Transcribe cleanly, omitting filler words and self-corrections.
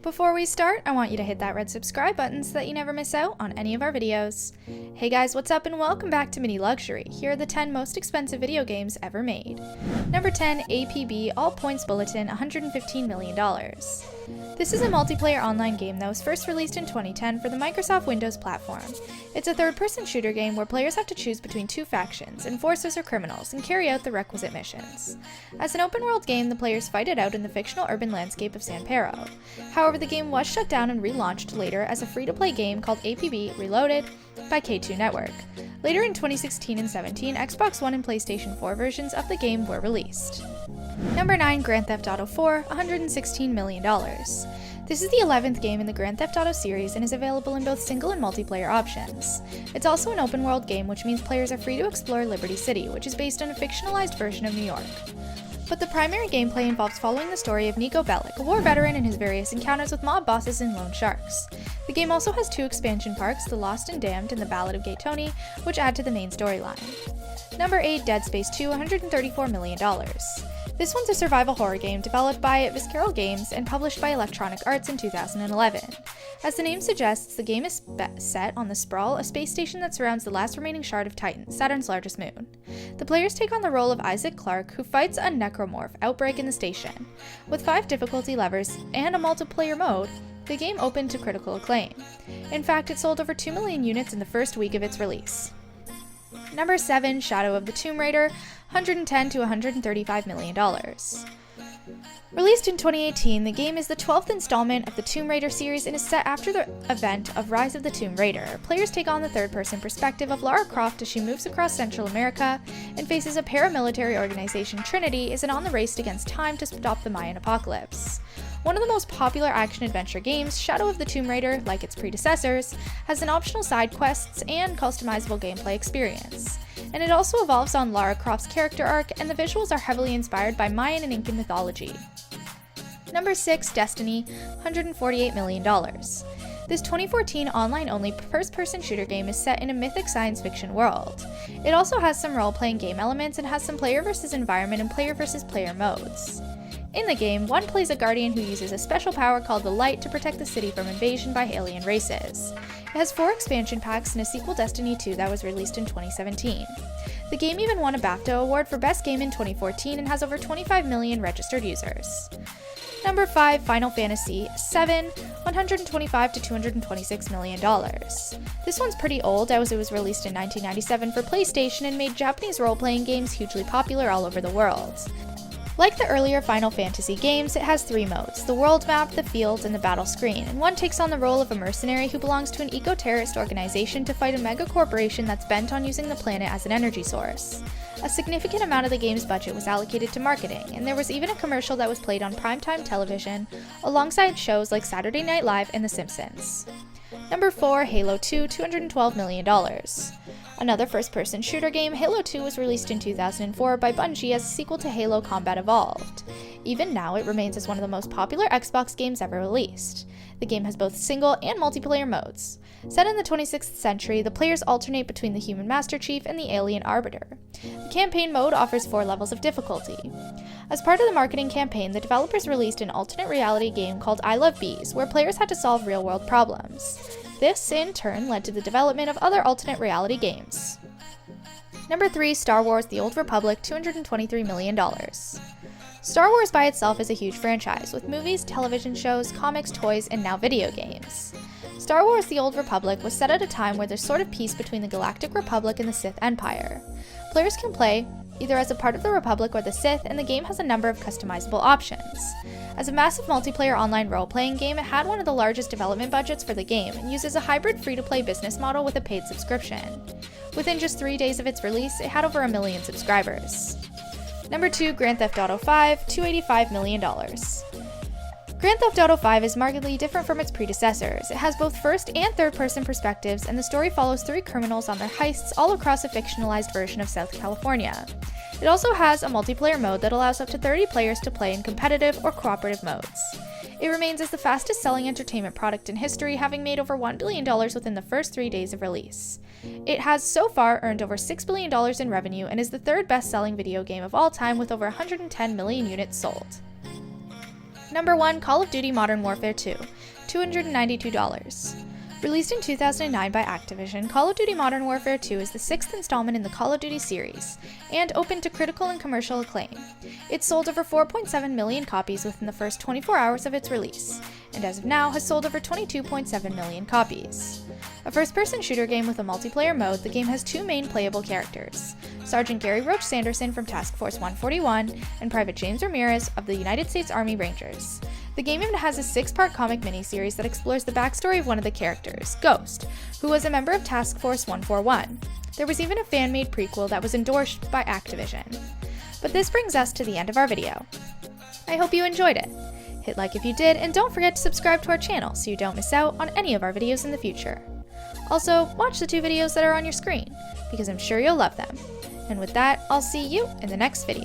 Before we start, I want you to hit that red subscribe button so that you never miss out on any of our videos. Hey guys, what's up and welcome back to Mini Luxury. Here are the 10 most expensive video games ever made. Number 10, APB All Points Bulletin, $115 million. This is a multiplayer online game that was first released in 2010 for the Microsoft Windows platform. It's a third-person shooter game where players have to choose between two factions, enforcers or criminals, and carry out the requisite missions. As an open-world game, the players fight it out in the fictional urban landscape of San Pedro. However, the game was shut down and relaunched later as a free-to-play game called APB Reloaded by K2 Network. Later in 2016 and 17, Xbox One and PlayStation 4 versions of the game were released. Number 9, Grand Theft Auto 4, $116 million. This is the 11th game in the Grand Theft Auto series and is available in both single and multiplayer options. It's also an open-world game, which means players are free to explore Liberty City, which is based on a fictionalized version of New York. But the primary gameplay involves following the story of Niko Bellic, a war veteran and his various encounters with mob bosses and loan sharks. The game also has two expansion parks, The Lost and Damned and The Ballad of Gay Tony, which add to the main storyline. Number 8, Dead Space 2, $134 million. This one's a survival horror game developed by Visceral Games and published by Electronic Arts in 2011. As the name suggests, the game is set on the Sprawl, a space station that surrounds the last remaining shard of Titan, Saturn's largest moon. The players take on the role of Isaac Clarke, who fights a necromorph outbreak in the station. With 5 difficulty levels and a multiplayer mode, the game opened to critical acclaim. In fact, it sold over 2 million units in the first week of its release. Number 7, Shadow of the Tomb Raider, $110 to $135 million. Released in 2018, the game is the 12th installment of the Tomb Raider series and is set after the event of Rise of the Tomb Raider. Players take on the third-person perspective of Lara Croft as she moves across Central America and faces a paramilitary organization, Trinity, is on the race against time to stop the Mayan apocalypse. One of the most popular action-adventure games, Shadow of the Tomb Raider, like its predecessors, has an optional side quests and customizable gameplay experience. And it also evolves on Lara Croft's character arc, and the visuals are heavily inspired by Mayan and Incan mythology. Number 6, Destiny, $148 million. This 2014 online-only first-person shooter game is set in a mythic science fiction world. It also has some role-playing game elements and has some player versus environment and player versus player modes. In the game, one plays a guardian who uses a special power called the Light to protect the city from invasion by alien races. It has 4 expansion packs and a sequel, Destiny 2, that was released in 2017. The game even won a BAFTA award for Best Game in 2014 and has over 25 million registered users. Number 5, Final Fantasy VII, $125 to $226 million. This one's pretty old as it was released in 1997 for PlayStation and made Japanese role-playing games hugely popular all over the world. Like the earlier Final Fantasy games, it has 3 modes, the world map, the field, and the battle screen, and one takes on the role of a mercenary who belongs to an eco-terrorist organization to fight a mega corporation that's bent on using the planet as an energy source. A significant amount of the game's budget was allocated to marketing, and there was even a commercial that was played on primetime television, alongside shows like Saturday Night Live and The Simpsons. Number 4, Halo 2, $212 million. Another first-person shooter game, Halo 2 was released in 2004 by Bungie as a sequel to Halo Combat Evolved. Even now, it remains as one of the most popular Xbox games ever released. The game has both single and multiplayer modes. Set in the 26th century, the players alternate between the human Master Chief and the alien Arbiter. The campaign mode offers 4 levels of difficulty. As part of the marketing campaign, the developers released an alternate reality game called I Love Bees, where players had to solve real-world problems. This, in turn, led to the development of other alternate reality games. Number 3, Star Wars: The Old Republic, $223 million. Star Wars by itself is a huge franchise, with movies, television shows, comics, toys, and now video games. Star Wars: The Old Republic was set at a time where there's sort of peace between the Galactic Republic and the Sith Empire. Players can play either as a part of the Republic or the Sith, and the game has a number of customizable options. As a massive multiplayer online role-playing game, it had one of the largest development budgets for the game, and uses a hybrid free-to-play business model with a paid subscription. Within just 3 days of its release, it had over 1 million subscribers. Number 2, Grand Theft Auto V, $285 million. Grand Theft Auto V is markedly different from its predecessors. It has both first and third-person perspectives, and the story follows 3 criminals on their heists all across a fictionalized version of South California. It also has a multiplayer mode that allows up to 30 players to play in competitive or cooperative modes. It remains as the fastest-selling entertainment product in history, having made over $1 billion within the first 3 days of release. It has so far earned over $6 billion in revenue and is the 3rd best-selling video game of all time with over 110 million units sold. Number 1, Call of Duty Modern Warfare 2, $292. Released in 2009 by Activision, Call of Duty Modern Warfare 2 is the 6th installment in the Call of Duty series, and open to critical and commercial acclaim. It sold over 4.7 million copies within the first 24 hours of its release, and as of now has sold over 22.7 million copies. A first-person shooter game with a multiplayer mode, the game has 2 main playable characters, Sergeant Gary Roach Sanderson from Task Force 141 and Private James Ramirez of the United States Army Rangers. The game even has a 6-part comic miniseries that explores the backstory of one of the characters, Ghost, who was a member of Task Force 141. There was even a fan-made prequel that was endorsed by Activision. But this brings us to the end of our video. I hope you enjoyed it. Hit like if you did, and don't forget to subscribe to our channel so you don't miss out on any of our videos in the future. Also, watch the 2 videos that are on your screen, because I'm sure you'll love them. And with that, I'll see you in the next video.